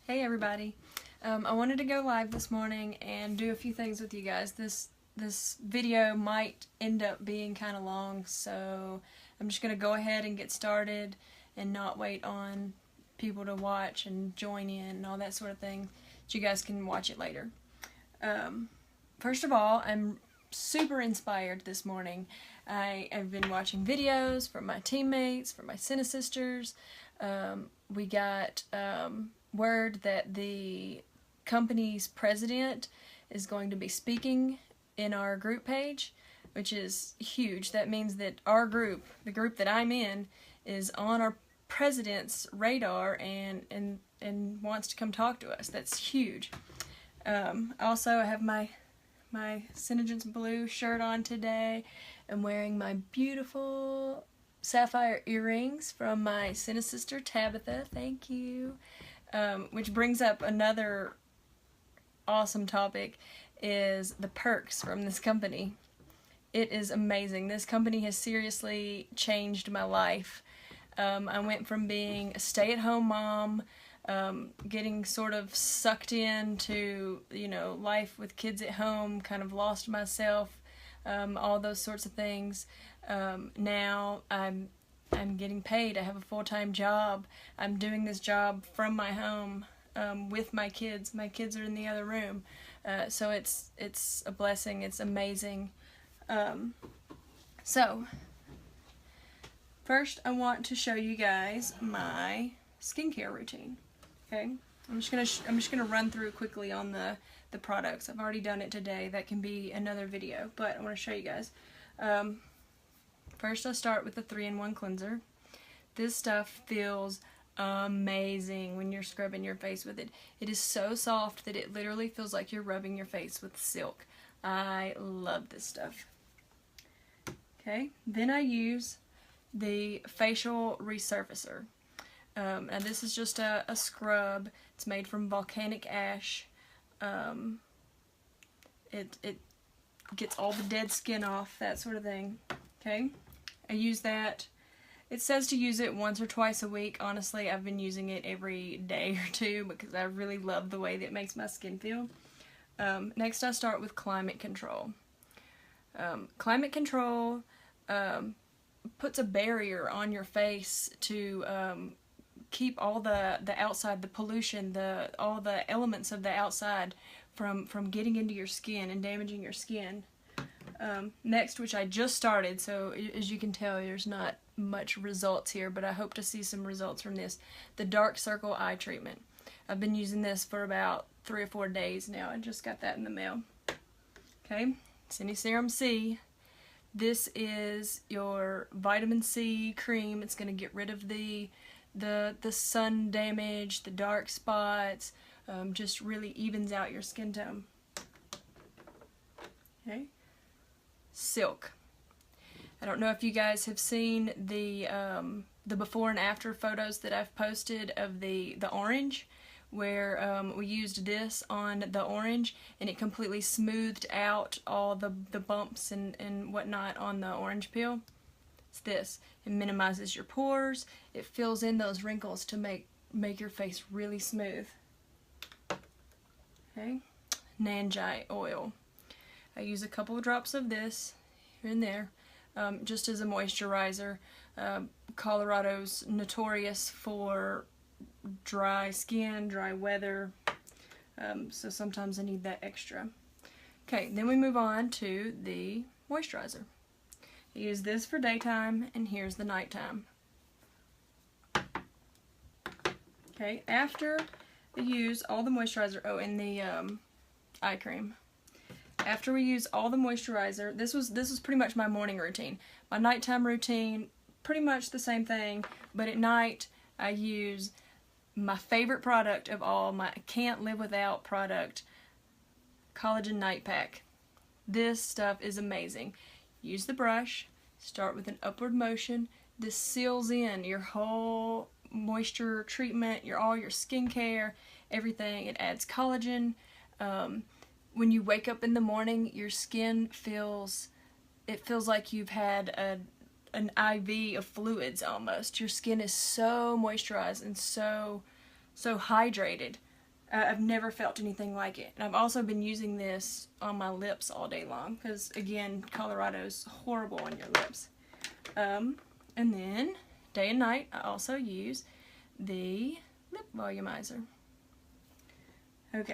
Hey everybody. I wanted to go live this morning and do a few things with you guys. This video might end up being kind of long, so I'm just going to go ahead and get started and not wait on people to watch and join in and all that sort of thing, so you guys can watch it later. First of all, I'm super inspired this morning. I've been watching videos from my teammates, from my SeneSisters. We got word that the company's president is going to be speaking in our group page, which is huge. That means that our group, the group that I'm in, is on our president's radar and wants to come talk to us. That's huge. Also, I have my SeneGence blue shirt on today. I'm wearing my beautiful sapphire earrings from my SeneSister Tabitha. Thank you. Which brings up another awesome topic, is the perks from this company. It is amazing. This company has seriously changed my life. I went from being a stay-at-home mom, getting sort of sucked into, life with kids at home, kind of lost myself, all those sorts of things. Now I'm getting paid. I have a full-time job. I'm doing this job from my home with my kids. My kids are in the other room. So it's a blessing. It's amazing. So first I want to show you guys my skincare routine. Okay? I'm just gonna run through quickly on the products. I've already done it today. That can be another video, but I want to show you guys. First, I'll start with the 3-in-1 cleanser. This stuff feels amazing when you're scrubbing your face with it. It is so soft that it literally feels like you're rubbing your face with silk. I love this stuff. Okay, then I use the facial resurfacer. And this is just a scrub. It's made from volcanic ash. It gets all the dead skin off, that sort of thing. Okay, I use that. It says to use it once or twice a week. Honestly, I've been using it every day or two because I really love the way that it makes my skin feel. Next, I start with Climate Control. Climate Control puts a barrier on your face to keep all the outside, the pollution, all the elements of the outside from getting into your skin and damaging your skin. Next, which I just started, so as you can tell, there's not much results here, but I hope to see some results from this. The Dark Circle Eye Treatment. I've been using this for about 3 or 4 days now. I just got that in the mail. Okay, Serum C. This is your vitamin C cream. It's going to get rid of the sun damage, the dark spots, just really evens out your skin tone. Okay. Silk. I don't know if you guys have seen the before and after photos that I've posted of the orange, where we used this on the orange and it completely smoothed out all the bumps and whatnot on the orange peel. It's this. It minimizes your pores. It fills in those wrinkles to make your face really smooth. Okay. Nanjai oil. I use a couple of drops of this here and there, just as a moisturizer. Colorado's notorious for dry skin, dry weather, so sometimes I need that extra. Okay, then we move on to the moisturizer. I use this for daytime, and here's the nighttime. Okay, after I use all the moisturizer, and the eye cream. After we use all the moisturizer, this was pretty much my morning routine. My nighttime routine, pretty much the same thing, but at night I use my favorite product of all, my can't live without product, Collagen Night Pack. This stuff is amazing. Use the brush, start with an upward motion. This seals in your whole moisture treatment, all your skincare, everything. It adds collagen. When you wake up in the morning, your skin feels like you've had an IV of fluids almost. Your skin is so moisturized and so hydrated. I've never felt anything like it. And I've also been using this on my lips all day long because, again, Colorado's horrible on your lips. And then, day and night, I also use the lip volumizer. Okay,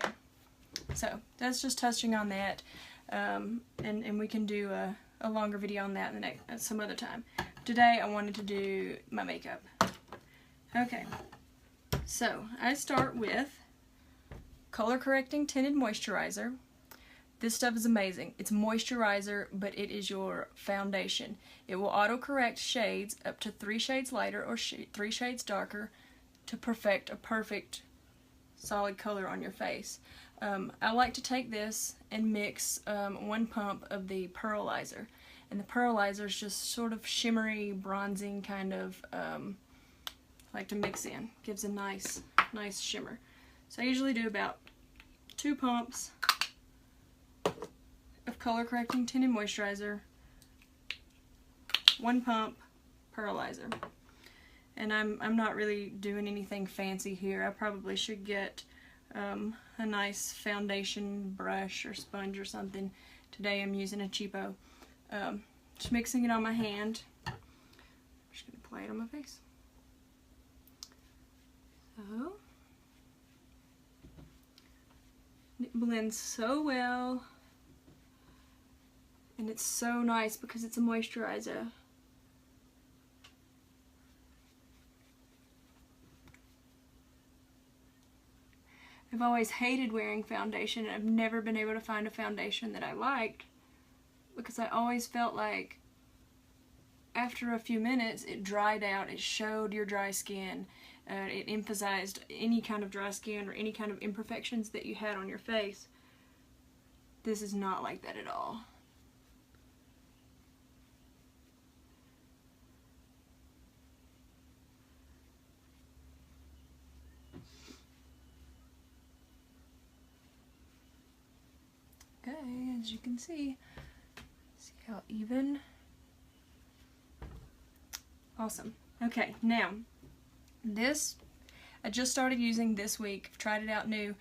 so that's just touching on that, and we can do a longer video on that in the next, some other time. Today I wanted to do my makeup. Okay, so I start with color correcting tinted moisturizer. This stuff is amazing. It's moisturizer, but it is your foundation. It will auto correct shades up to 3 shades lighter or 3 shades darker to perfect a perfect solid color on your face. I like to take this and mix 1 pump of the pearlizer, and the pearlizer is just sort of shimmery, bronzing kind of like to mix in. Gives a nice shimmer. So I usually do about 2 pumps of color correcting tinted moisturizer, 1 pump pearlizer. And I'm not really doing anything fancy here. I probably should get a nice foundation brush or sponge or something. Today I'm using a cheapo. Just mixing it on my hand. I'm just going to apply it on my face. So, it blends so well. And it's so nice because it's a moisturizer. I've always hated wearing foundation, and I've never been able to find a foundation that I liked because I always felt like after a few minutes it dried out, it showed your dry skin, it emphasized any kind of dry skin or any kind of imperfections that you had on your face. This is not like that at all. Okay, as you can see how even. Awesome. Okay, now this I just started using this week. I've tried it out new.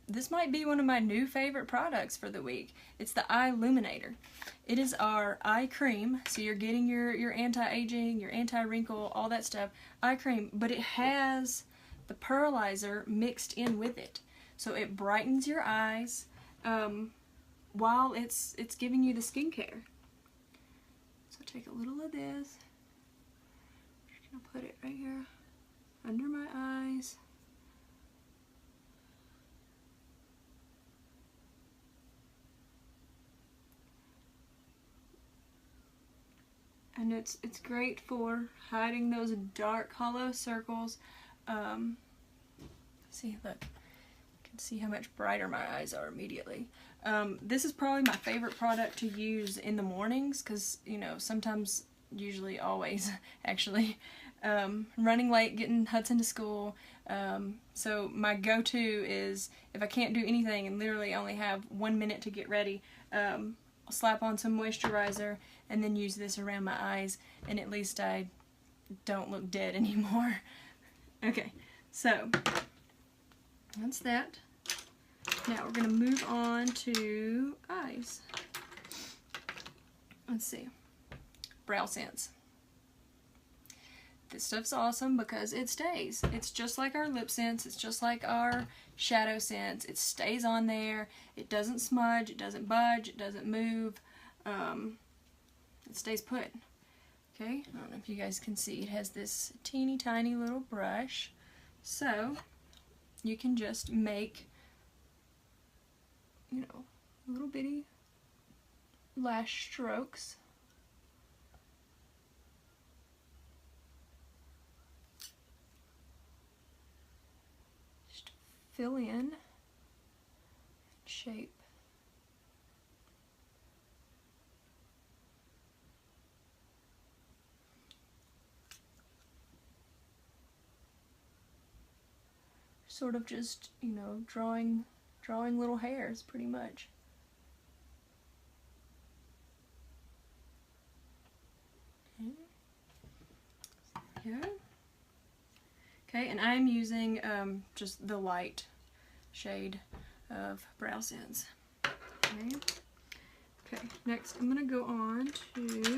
This might be one of my new favorite products for the week. It's the Eyeliner. It is our eye cream, so you're getting your anti-aging, your anti-wrinkle, all that stuff, eye cream, but it has the pearlizer mixed in with it. So it brightens your eyes while it's giving you the skincare. So take a little of this. I'm just gonna put it right here under my eyes. And it's great for hiding those dark hollow circles. See, look. You can see how much brighter my eyes are immediately. This is probably my favorite product to use in the mornings because, you know, sometimes, usually always, actually, running late, getting Hudson to school. So my go-to is, if I can't do anything and literally only have 1 minute to get ready, I'll slap on some moisturizer and then use this around my eyes, and at least I don't look dead anymore. Okay, so that's that. Now we're going to move on to eyes. Let's see. Brow Sense. This stuff's awesome because it stays. It's just like our lip sense. It's just like our shadow sense. It stays on there. It doesn't smudge. It doesn't budge. It doesn't move. It stays put. Okay? I don't know if you guys can see. It has this teeny tiny little brush. So you can just make, you know, little bitty lash strokes. Just fill in, shape. Sort of just, you know, drawing little hairs, pretty much. Okay. Okay, and I'm using just the light shade of Brow Sense. Okay. Okay, next I'm going to go on to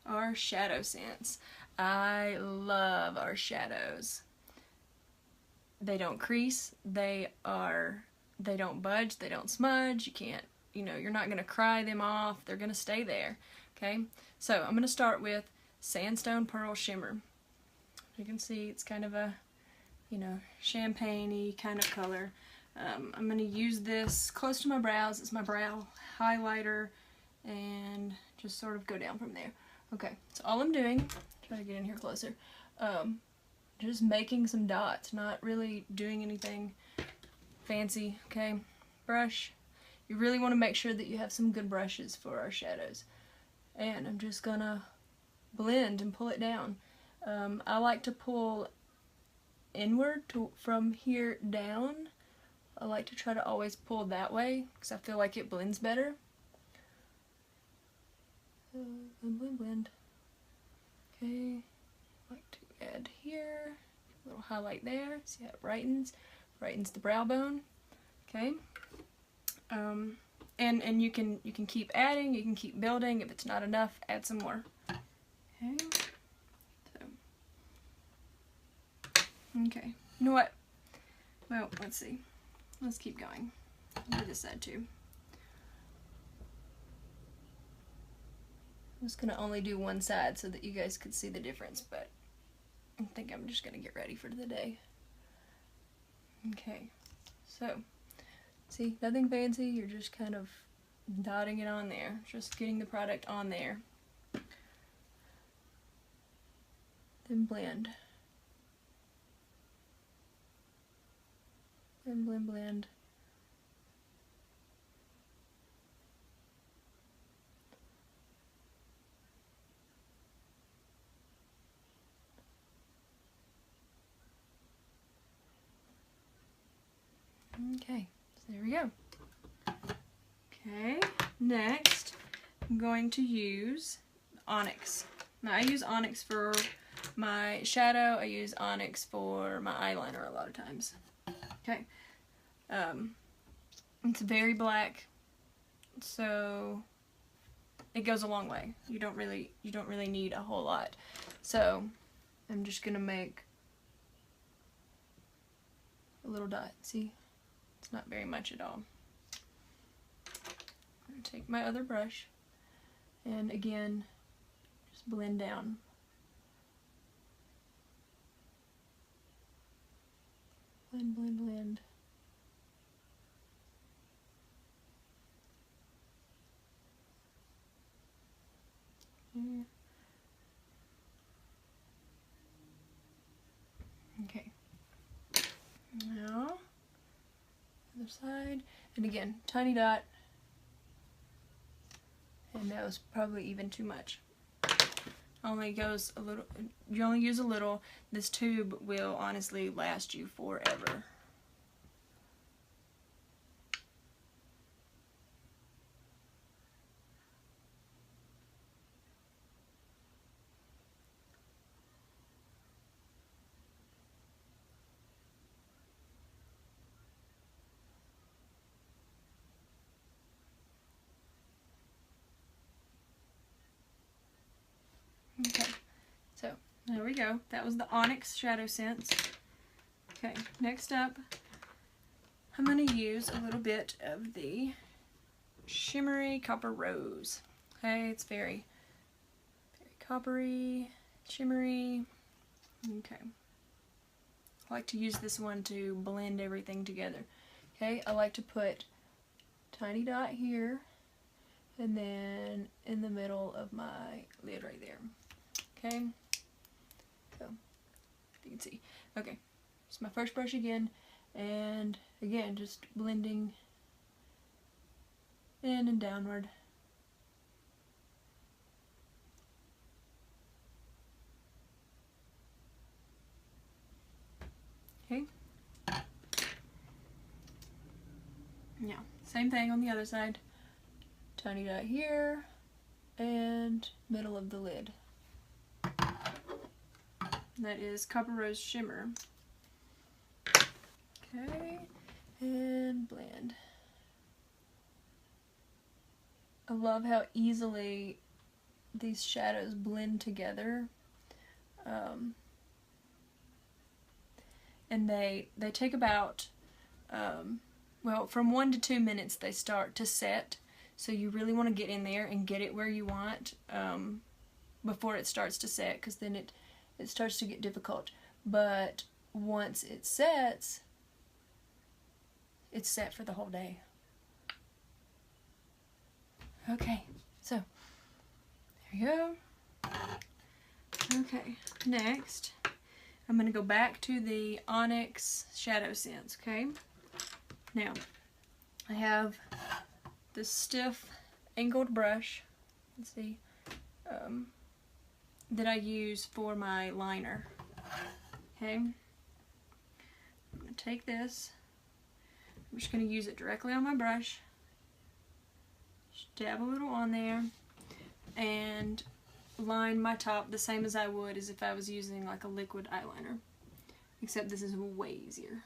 our Shadow Sense. I love our shadows. They don't crease, they don't budge, they don't smudge. You can't, you're not going to cry them off. They're going to stay there. Okay, so I'm going to start with Sandstone Pearl Shimmer. You can see it's kind of a, champagne-y kind of color. I'm going to use this close to my brows. It's my brow highlighter, and just sort of go down from there. Okay, so all I'm doing, try to get in here closer, just making some dots, not really doing anything fancy. Okay, brush. You really want to make sure that you have some good brushes for our shadows. And I'm just gonna blend and pull it down. I like to pull inward from here down. I like to try to always pull that way because I feel like it blends better. Blend, blend. Okay, I like to add here, a little highlight there. See how it brightens the brow bone. Okay. And you can keep adding, you can keep building. If it's not enough, add some more. Okay. Okay. You know what? Well, let's see. Let's keep going. I'll do this side too. I'm just gonna only do one side so that you guys could see the difference, but I think I'm just gonna get ready for the day. Okay. So, see, nothing fancy, you're just kind of dotting it on there, just getting the product on there. Then blend. Then blend, blend. Okay, so there we go. Okay, next I'm going to use Onyx. Now I use Onyx for my shadow, I use Onyx for my eyeliner a lot of times. Okay, it's very black, so it goes a long way. You don't really need a whole lot. So I'm just gonna make a little dot. See? It's not very much at all. I'm going to take my other brush and again just blend down. Blend, blend, blend. Here. Okay. Now other side, and again, tiny dot, and that was probably even too much. Only goes a little, you only use a little. This tube will honestly last you forever. Okay, so there we go. That was the Onyx Shadow Sense. Okay, next up, I'm going to use a little bit of the Shimmery Copper Rose. Okay, it's very coppery, shimmery. Okay, I like to use this one to blend everything together. Okay, I like to put tiny dot here, and then in the middle of my lid right there. Okay, so you can see. Okay, it's my first brush again, and again just blending in and downward. Okay. Now, same thing on the other side. Tiny dot here, and middle of the lid. That is Copper Rose Shimmer. Okay. And blend. I love how easily these shadows blend together. And they take about, well, from 1 to 2 minutes they start to set. So you really want to get in there and get it where you want before it starts to set, because then it starts to get difficult. But once it sets, it's set for the whole day. Okay, so there you go. Okay, next I'm going to go back to the Onyx Shadow Sense, okay? Now, I have this stiff angled brush, let's see, that I use for my liner, okay? I'm going to take this, I'm just going to use it directly on my brush, just dab a little on there, and line my top the same as I would as if I was using like a liquid eyeliner, except this is way easier.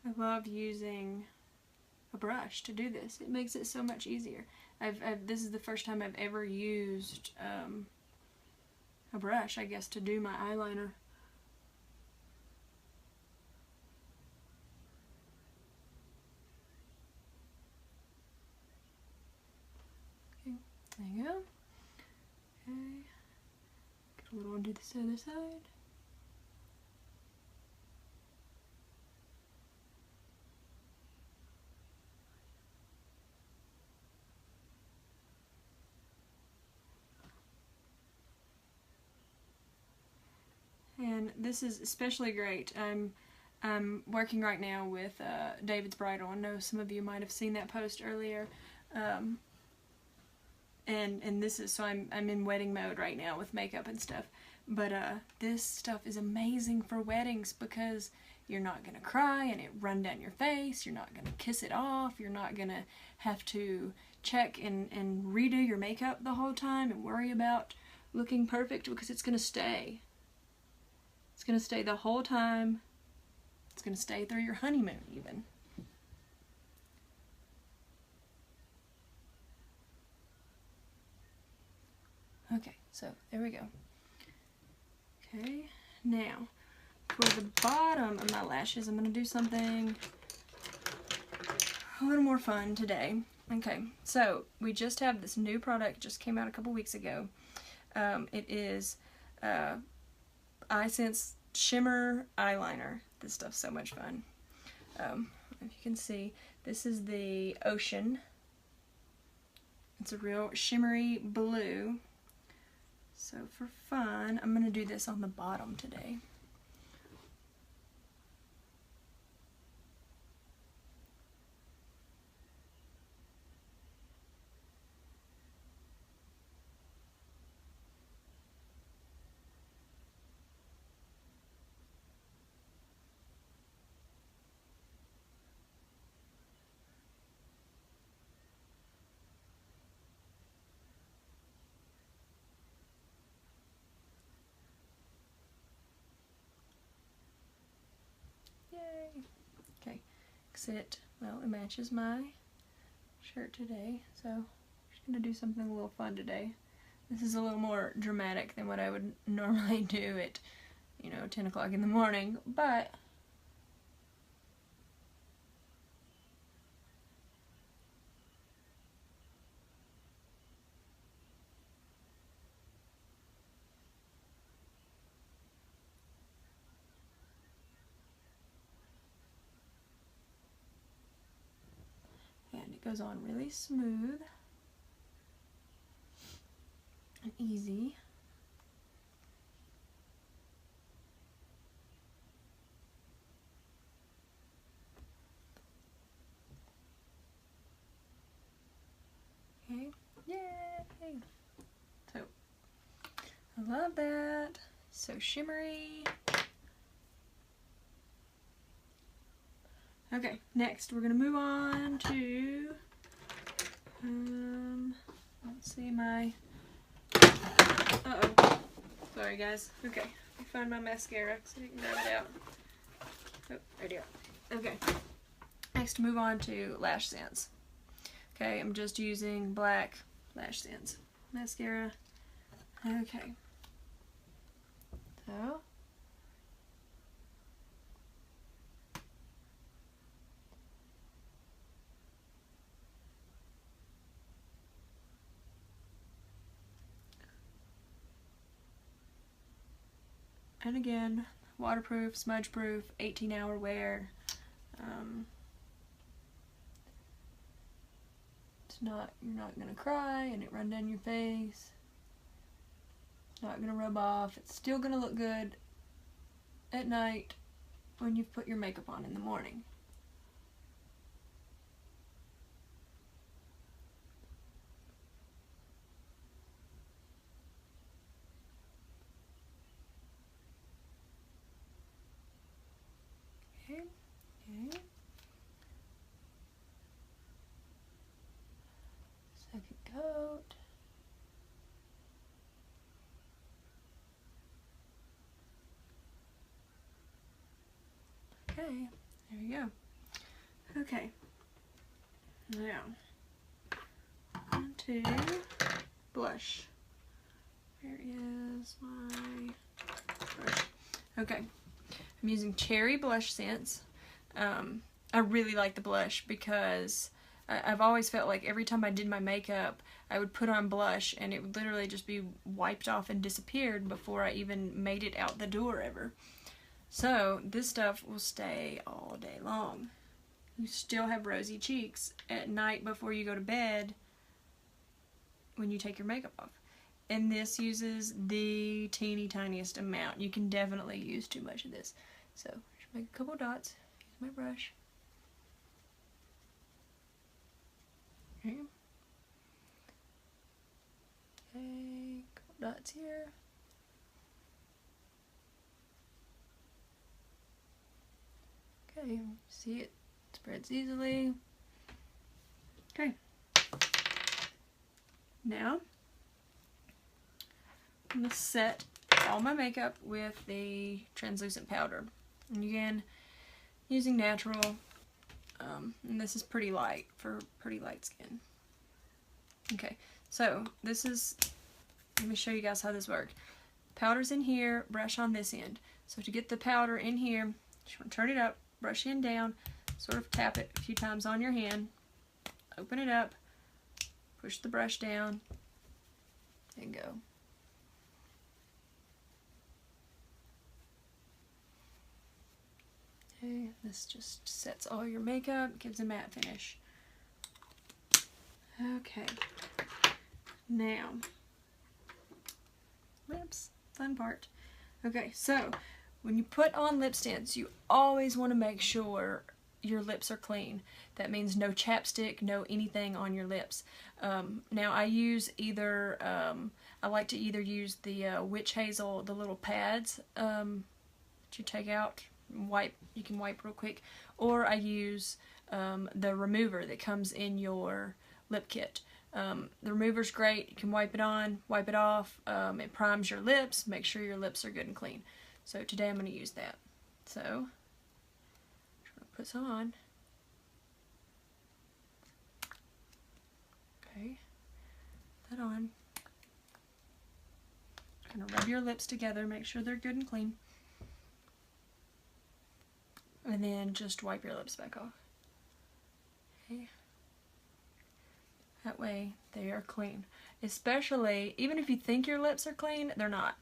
I love using a brush to do this. It makes it so much easier. This is the first time I've ever used a brush, I guess, to do my eyeliner. Okay, there you go. Okay, get a little onto this other side. And this is especially great. I'm working right now with David's Bridal. I know some of you might have seen that post earlier. And this is, so I'm in wedding mode right now with makeup and stuff. But this stuff is amazing for weddings because you're not going to cry and it run down your face. You're not going to kiss it off. You're not going to have to check and redo your makeup the whole time and worry about looking perfect, because it's going to stay. It's going to stay the whole time. It's going to stay through your honeymoon even. Okay, so there we go. Okay, now for the bottom of my lashes, I'm going to do something a little more fun today. Okay, so we just have this new product, just came out a couple weeks ago. It is SeneGence Shimmer Eyeliner. This stuff's so much fun. If you can see, this is the Ocean. It's a real shimmery blue. So for fun, I'm going to do this on the bottom today. Yay! Okay, well, it matches my shirt today, so I'm just going to do something a little fun today. This is a little more dramatic than what I would normally do at, 10 o'clock in the morning, but and it goes on really smooth and easy. Okay, yay! So, I love that. So shimmery. Okay, next we're gonna move on to let's see my sorry guys. Okay, let me find my mascara so you can grab it out. Oh, right here. Okay. Next move on to Lash Sense. Okay, I'm just using black Lash Sense mascara. Okay. So and again, waterproof, smudge proof, 18-hour wear. You're not gonna cry and it run down your face. It's not gonna rub off. It's still gonna look good at night when you've put your makeup on in the morning. Okay. Okay. Second coat. Okay, there you go. Okay, now on to blush. Where is my brush? Okay, I'm using Cherry Blush Sense. I really like the blush because I've always felt like every time I did my makeup, I would put on blush and it would literally just be wiped off and disappeared before I even made it out the door ever. So this stuff will stay all day long. You still have rosy cheeks at night before you go to bed when you take your makeup off. And this uses the teeny tiniest amount. You can definitely use too much of this. So just make a couple dots. Use my brush. Okay. Okay, couple dots here. Okay, see it spreads easily. Okay. Now, I'm going to set all my makeup with the translucent powder. And again, using natural, and this is pretty light for pretty light skin. Okay, so this is, let me show you guys how this works. Powder's in here, brush on this end. So to get the powder in here, just want to turn it up, brush in down, sort of tap it a few times on your hand, open it up, push the brush down, and go. Okay, this just sets all your makeup, gives a matte finish. Okay, now, lips, fun part. Okay, so when you put on lip stints, you always want to make sure your lips are clean. That means no chapstick, no anything on your lips. Now I use either, I like to either use the witch hazel, the little pads that you take out, wipe, you can wipe real quick, or I use the remover that comes in your lip kit. The remover's great, you can wipe it on, wipe it off, it primes your lips, make sure your lips are good and clean. So today I'm going to use that. So, I'm going to put some on. Okay, put that on. Kind of rub your lips together, make sure they're good and clean. And then just wipe your lips back off. Okay. That way they are clean. Especially, even if you think your lips are clean, they're not.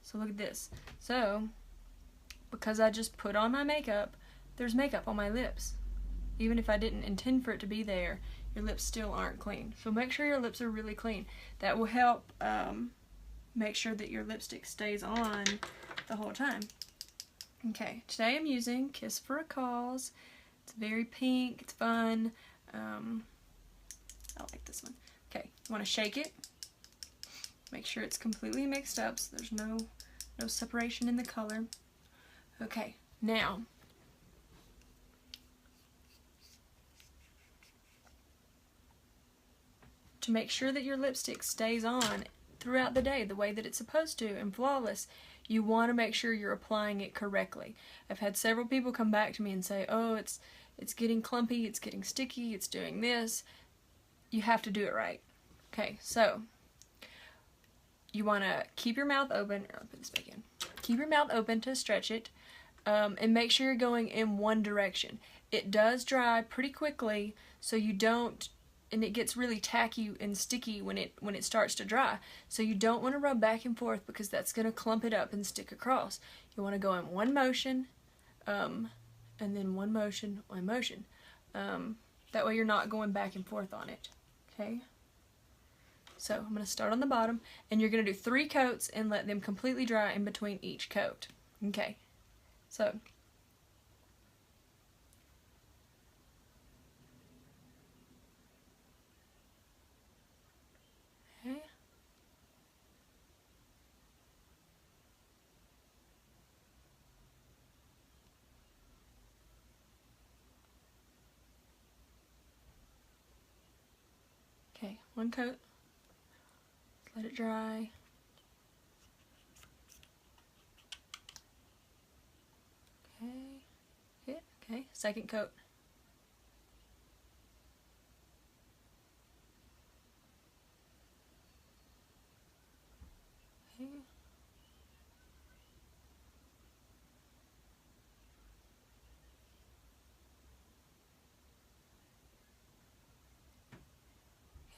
So look at this. So, because I just put on my makeup, there's makeup on my lips. Even if I didn't intend for it to be there, your lips still aren't clean. So make sure your lips are really clean. That will help make sure that your lipstick stays on the whole time. Okay, today I'm using Kiss for a Cause. It's very pink, it's fun. I like this one. Okay, you want to shake it. make sure it's completely mixed up so there's no separation in the color. Okay, now to make sure that your lipstick stays on throughout the day the way that it's supposed to and flawless, you want to make sure you're applying it correctly. I've had several people come back to me and say, oh, it's getting clumpy, it's getting sticky, it's doing this. You have to do it right. Okay, so you want to keep your mouth open. I'll put this back in. Keep your mouth open to stretch it, and make sure you're going in one direction. It does dry pretty quickly, so you don't, and it gets really tacky and sticky when it starts to dry. So you don't want to rub back and forth because that's going to clump it up and stick across. You want to go in one motion, and then one motion, one motion. That way you're not going back and forth on it. Okay? So I'm going to start on the bottom, and you're going to do 3 coats and let them completely dry in between each coat. Okay? So okay, one coat. Let it dry. Okay, okay, second coat. Okay.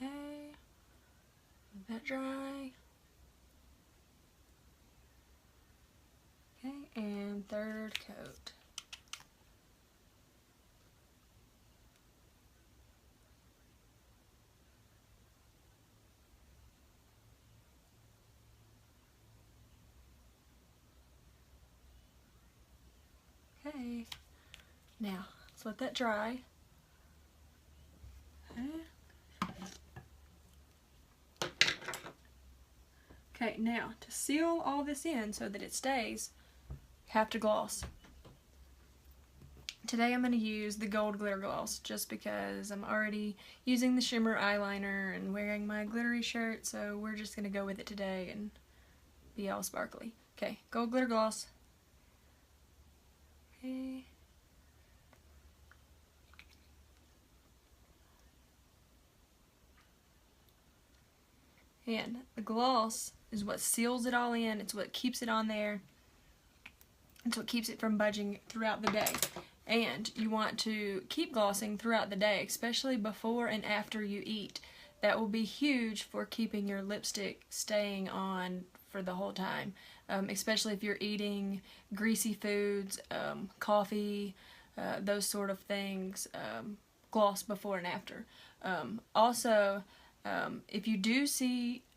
Okay, let that dry. Okay, and third coat. Okay, now let's let that dry. Okay. Okay, now to seal all this in so that it stays, you have to gloss. Today I'm going to use the gold glitter gloss just because I'm already using the shimmer eyeliner and wearing my glittery shirt, so we're just going to go with it today and be all sparkly. Okay, gold glitter gloss. Okay. And the gloss is what seals it all in. It's what keeps it on there. It's what keeps it from budging throughout the day. And you want to keep glossing throughout the day, especially before and after you eat. That will be huge for keeping your lipstick staying on for the whole time, especially if you're eating greasy foods, coffee, those sort of things. Gloss before and after. Also, if you do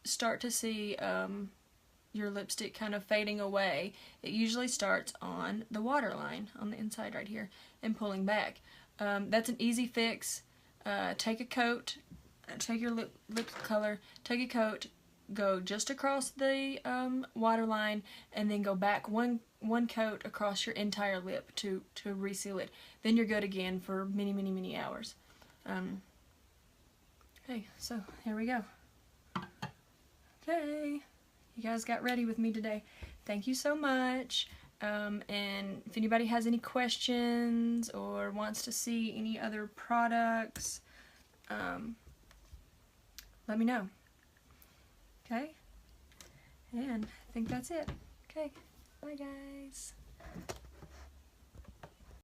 start to see your lipstick kind of fading away, it usually starts on the waterline on the inside right here and pulling back. That's an easy fix. Take a coat, take your lip color, take a coat, go just across the waterline, and then go back one coat across your entire lip to reseal it. Then you're good again for many, many, many hours. Okay, so here we go. Okay, you guys got ready with me today. Thank you so much. And if anybody has any questions or wants to see any other products, let me know. Okay? And I think that's it. Okay, bye guys.